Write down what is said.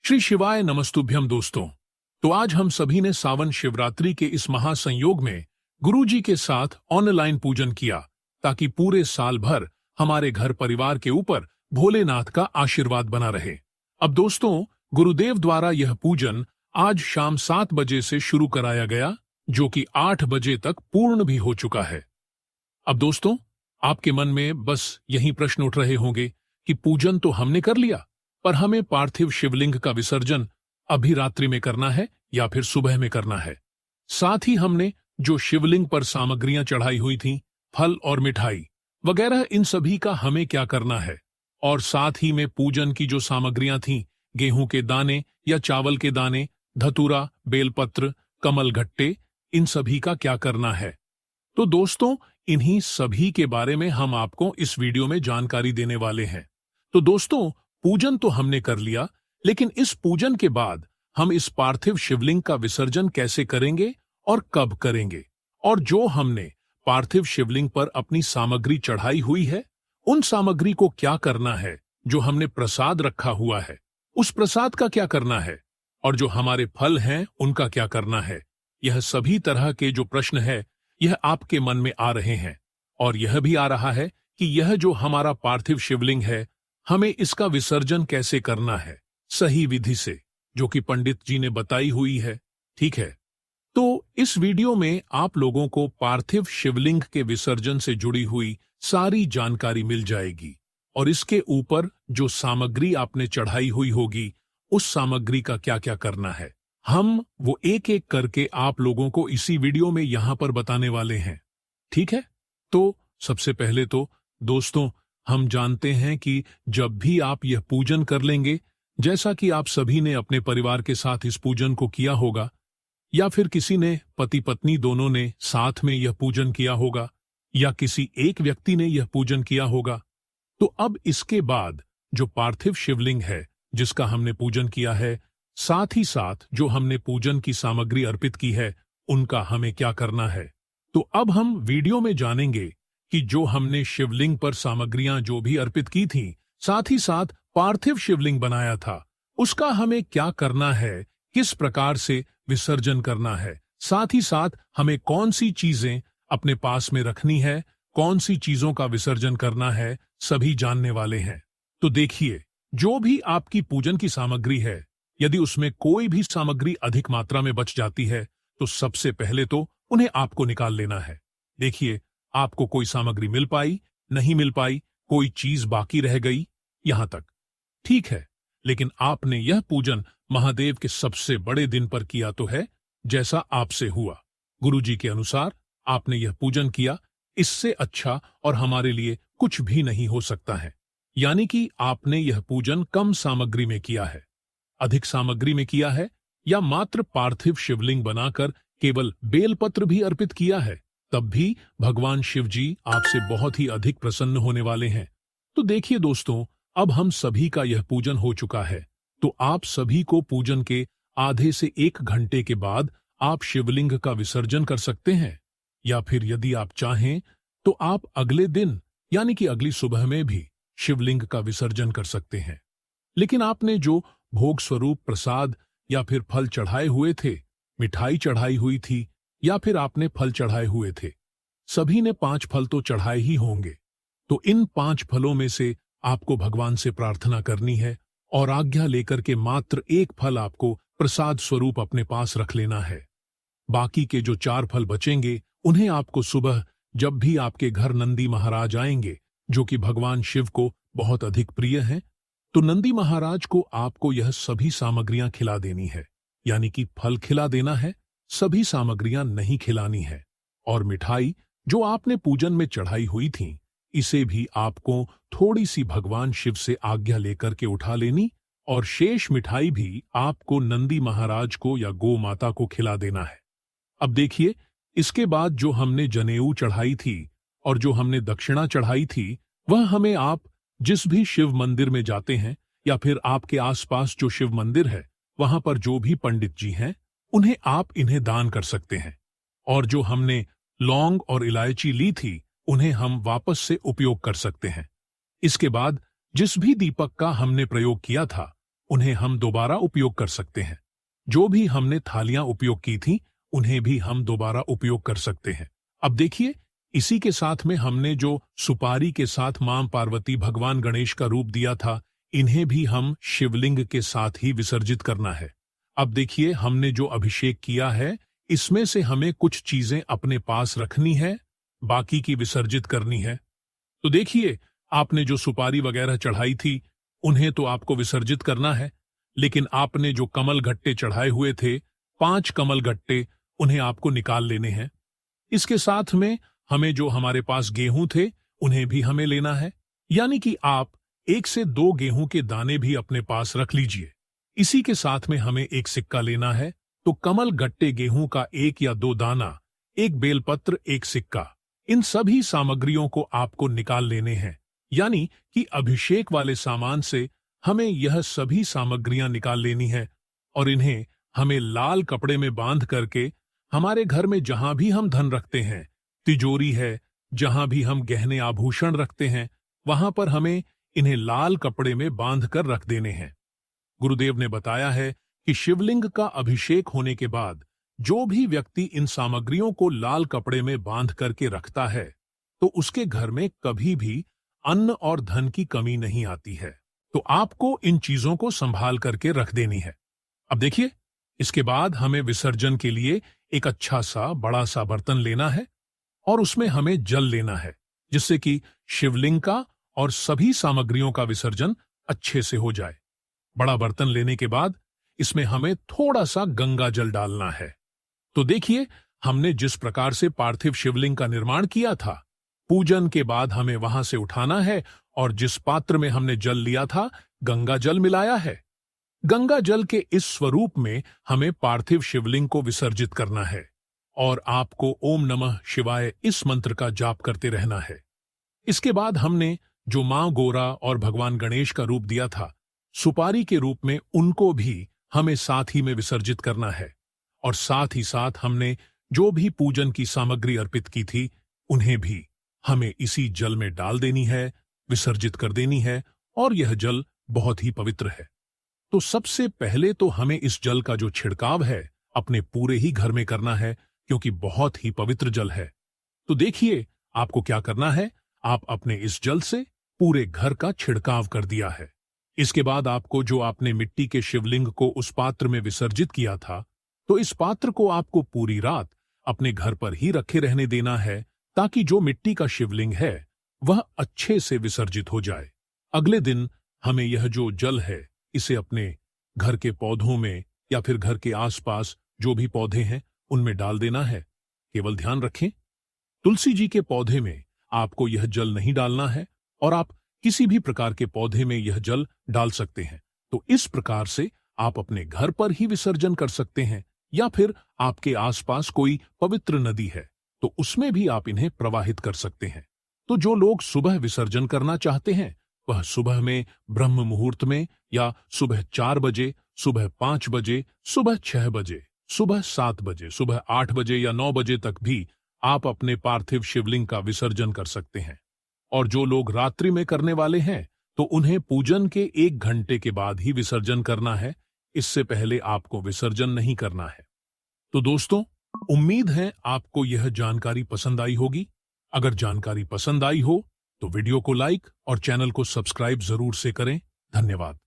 श्री शिवाय नमस्तुभ्यम दोस्तों। तो आज हम सभी ने सावन शिवरात्रि के इस महासंयोग में गुरुजी के साथ ऑनलाइन पूजन किया ताकि पूरे साल भर हमारे घर परिवार के ऊपर भोलेनाथ का आशीर्वाद बना रहे। अब दोस्तों, गुरुदेव द्वारा यह पूजन आज शाम 7 बजे से शुरू कराया गया, जो कि 8 बजे तक पूर्ण भी हो चुका है। अब दोस्तों, आपके मन में बस यही प्रश्न उठ रहे होंगे कि पूजन तो हमने कर लिया, पर हमें पार्थिव शिवलिंग का विसर्जन अभी रात्रि में करना है या फिर सुबह में करना है। साथ ही हमने जो शिवलिंग पर सामग्रियां चढ़ाई हुई थीं, फल और मिठाई वगैरह, इन सभी का हमें क्या करना है। और साथ ही में पूजन की जो सामग्रियां थीं, गेहूं के दाने या चावल के दाने, धतूरा, बेलपत्र, कमल घट्टे, इन सभी का क्या करना है। तो दोस्तों, इन्हीं सभी के बारे में हम आपको इस वीडियो में जानकारी देने वाले हैं। तो दोस्तों, पूजन तो हमने कर लिया, लेकिन इस पूजन के बाद हम इस पार्थिव शिवलिंग का विसर्जन कैसे करेंगे और कब करेंगे, और जो हमने पार्थिव शिवलिंग पर अपनी सामग्री चढ़ाई हुई है, उन सामग्री को क्या करना है। जो हमने प्रसाद रखा हुआ है, उस प्रसाद का क्या करना है, और जो हमारे फल हैं उनका क्या करना है। यह सभी तरह के जो प्रश्न है, यह आपके मन में आ रहे हैं। और यह भी आ रहा है कि यह जो हमारा पार्थिव शिवलिंग है, हमें इसका विसर्जन कैसे करना है सही विधि से, जो कि पंडित जी ने बताई हुई है। ठीक है, तो इस वीडियो में आप लोगों को पार्थिव शिवलिंग के विसर्जन से जुड़ी हुई सारी जानकारी मिल जाएगी, और इसके ऊपर जो सामग्री आपने चढ़ाई हुई होगी, उस सामग्री का क्या क्या करना है, हम वो एक एक करके आप लोगों को इसी वीडियो में यहां पर बताने वाले हैं। ठीक है, तो सबसे पहले तो दोस्तों, हम जानते हैं कि जब भी आप यह पूजन कर लेंगे, जैसा कि आप सभी ने अपने परिवार के साथ इस पूजन को किया होगा, या फिर किसी ने पति पत्नी दोनों ने साथ में यह पूजन किया होगा, या किसी एक व्यक्ति ने यह पूजन किया होगा, तो अब इसके बाद जो पार्थिव शिवलिंग है जिसका हमने पूजन किया है, साथ ही साथ जो हमने पूजन की सामग्री अर्पित की है, उनका हमें क्या करना है। तो अब हम वीडियो में जानेंगे कि जो हमने शिवलिंग पर सामग्रियां जो भी अर्पित की थीं, साथ ही साथ पार्थिव शिवलिंग बनाया था, उसका हमें क्या करना है, किस प्रकार से विसर्जन करना है, साथ ही साथ हमें कौन सी चीजें अपने पास में रखनी है, कौन सी चीजों का विसर्जन करना है, सभी जानने वाले हैं। तो देखिए, जो भी आपकी पूजन की सामग्री है, यदि उसमें कोई भी सामग्री अधिक मात्रा में बच जाती है, तो सबसे पहले तो उन्हें आपको निकाल लेना है। देखिए, आपको कोई सामग्री मिल पाई, नहीं मिल पाई, कोई चीज बाकी रह गई, यहां तक ठीक है, लेकिन आपने यह पूजन महादेव के सबसे बड़े दिन पर किया तो है, जैसा आपसे हुआ। गुरुजी के अनुसार आपने यह पूजन किया, इससे अच्छा और हमारे लिए कुछ भी नहीं हो सकता है। यानी कि आपने यह पूजन कम सामग्री में किया है, अधिक सामग्री में किया है, या मात्र पार्थिव शिवलिंग बनाकर केवल बेलपत्र भी अर्पित किया है, तब भी भगवान शिव जी आपसे बहुत ही अधिक प्रसन्न होने वाले हैं। तो देखिए दोस्तों, अब हम सभी का यह पूजन हो चुका है, तो आप सभी को पूजन के आधे से 1 घंटे के बाद आप शिवलिंग का विसर्जन कर सकते हैं, या फिर यदि आप चाहें तो आप अगले दिन यानी कि अगली सुबह में भी शिवलिंग का विसर्जन कर सकते हैं। लेकिन आपने जो भोग स्वरूप प्रसाद या फिर फल चढ़ाए हुए थे, मिठाई चढ़ाई हुई थी, या फिर आपने फल चढ़ाए हुए थे, सभी ने 5 फल तो चढ़ाए ही होंगे। तो इन 5 फलों में से आपको भगवान से प्रार्थना करनी है, और आज्ञा लेकर के मात्र 1 फल आपको प्रसाद स्वरूप अपने पास रख लेना है। बाकी के जो 4 फल बचेंगे, उन्हें आपको सुबह जब भी आपके घर नंदी महाराज आएंगे, जो कि भगवान शिव को बहुत अधिक प्रिय हैं, तो नंदी महाराज को आपको यह सभी सामग्रियां खिला देनी है। यानी कि फल खिला देना है, सभी सामग्रियां नहीं खिलानी है। और मिठाई जो आपने पूजन में चढ़ाई हुई थी, इसे भी आपको थोड़ी सी भगवान शिव से आज्ञा लेकर के उठा लेनी, और शेष मिठाई भी आपको नंदी महाराज को या गौ माता को खिला देना है। अब देखिए, इसके बाद जो हमने जनेऊ चढ़ाई थी और जो हमने दक्षिणा चढ़ाई थी, वह हमें आप जिस भी शिव मंदिर में जाते हैं, या फिर आपके आसपास जो शिव मंदिर है, वहां पर जो भी पंडित जी हैं, उन्हें आप इन्हें दान कर सकते हैं। और जो हमने लौंग और इलायची ली थी, उन्हें हम वापस से उपयोग कर सकते हैं। इसके बाद जिस भी दीपक का हमने प्रयोग किया था, उन्हें हम दोबारा उपयोग कर सकते हैं। जो भी हमने थालियां उपयोग की थी, उन्हें भी हम दोबारा उपयोग कर सकते हैं। अब देखिए, इसी के साथ में हमने जो सुपारी के साथ मां पार्वती भगवान गणेश का रूप दिया था, इन्हें भी हम शिवलिंग के साथ ही विसर्जित करना है। अब देखिए, हमने जो अभिषेक किया है, इसमें से हमें कुछ चीजें अपने पास रखनी है, बाकी की विसर्जित करनी है। तो देखिए, आपने जो सुपारी वगैरह चढ़ाई थी, उन्हें तो आपको विसर्जित करना है, लेकिन आपने जो कमल गट्टे चढ़ाए हुए थे, 5 कमल गट्टे, उन्हें आपको निकाल लेने हैं। इसके साथ में हमें जो हमारे पास गेहूं थे, उन्हें भी हमें लेना है, यानी कि आप 1 से 2 गेहूं के दाने भी अपने पास रख लीजिए। इसी के साथ में हमें एक सिक्का लेना है, तो कमल गट्टे गेहूं का 1 या 2 दाना, 1 बेलपत्र, 1 सिक्का, इन सभी सामग्रियों को आपको निकाल लेने हैं। यानी कि अभिषेक वाले सामान से हमें यह सभी सामग्रियां निकाल लेनी है और इन्हें हमें लाल कपड़े में बांध करके हमारे घर में जहां भी हम धन रखते हैं, तिजोरी है, जहां भी हम गहने आभूषण रखते हैं, वहां पर हमें इन्हें लाल कपड़े में बांध कर रख देने हैं। गुरुदेव ने बताया है कि शिवलिंग का अभिषेक होने के बाद जो भी व्यक्ति इन सामग्रियों को लाल कपड़े में बांध करके रखता है, तो उसके घर में कभी भी अन्न और धन की कमी नहीं आती है। तो आपको इन चीजों को संभाल करके रख देनी है। अब देखिए, इसके बाद हमें विसर्जन के लिए एक अच्छा सा बड़ा सा बर्तन लेना है और उसमें हमें जल लेना है, जिससे कि शिवलिंग का और सभी सामग्रियों का विसर्जन अच्छे से हो जाए। बड़ा बर्तन लेने के बाद इसमें हमें थोड़ा सा गंगा जल डालना है। तो देखिए, हमने जिस प्रकार से पार्थिव शिवलिंग का निर्माण किया था, पूजन के बाद हमें वहां से उठाना है और जिस पात्र में हमने जल लिया था, गंगा जल मिलाया है। गंगा जल के इस स्वरूप में हमें पार्थिव शिवलिंग को विसर्जित करना है और आपको ओम नमः शिवाय इस मंत्र का जाप करते रहना है। इसके बाद हमने जो मां गोरा और भगवान गणेश का रूप दिया था, सुपारी के रूप में, उनको भी हमें साथ ही में विसर्जित करना है और साथ ही साथ हमने जो भी पूजन की सामग्री अर्पित की थी, उन्हें भी हमें इसी जल में डाल देनी है, विसर्जित कर देनी है और यह जल बहुत ही पवित्र है। तो सबसे पहले तो हमें इस जल का जो छिड़काव है, अपने पूरे ही घर में करना है, क्योंकि बहुत ही पवित्र जल है। तो देखिए, आपको क्या करना है, आप अपने इस जल से पूरे घर का छिड़काव कर दिया है। इसके बाद आपको जो आपने मिट्टी के शिवलिंग को उस पात्र में विसर्जित किया था, तो इस पात्र को आपको पूरी रात अपने घर पर ही रखे रहने देना है, ताकि जो मिट्टी का शिवलिंग है वह अच्छे से विसर्जित हो जाए। अगले दिन हमें यह जो जल है, इसे अपने घर के पौधों में या फिर घर के आसपास जो भी पौधे हैं, उनमें डाल देना है। केवल ध्यान रखें, तुलसी जी के पौधे में आपको यह जल नहीं डालना है और आप किसी भी प्रकार के पौधे में यह जल डाल सकते हैं। तो इस प्रकार से आप अपने घर पर ही विसर्जन कर सकते हैं, या फिर आपके आसपास कोई पवित्र नदी है तो उसमें भी आप इन्हें प्रवाहित कर सकते हैं। तो जो लोग सुबह विसर्जन करना चाहते हैं, वह सुबह में ब्रह्म मुहूर्त में, या सुबह 4 बजे, सुबह 5 बजे, सुबह 6 बजे, सुबह 7 बजे, सुबह 8 बजे या 9 बजे तक भी आप अपने पार्थिव शिवलिंग का विसर्जन कर सकते हैं। और जो लोग रात्रि में करने वाले हैं, तो उन्हें पूजन के 1 घंटे के बाद ही विसर्जन करना है, इससे पहले आपको विसर्जन नहीं करना है। तो दोस्तों, उम्मीद है आपको यह जानकारी पसंद आई होगी। अगर जानकारी पसंद आई हो तो वीडियो को लाइक और चैनल को सब्सक्राइब जरूर से करें। धन्यवाद।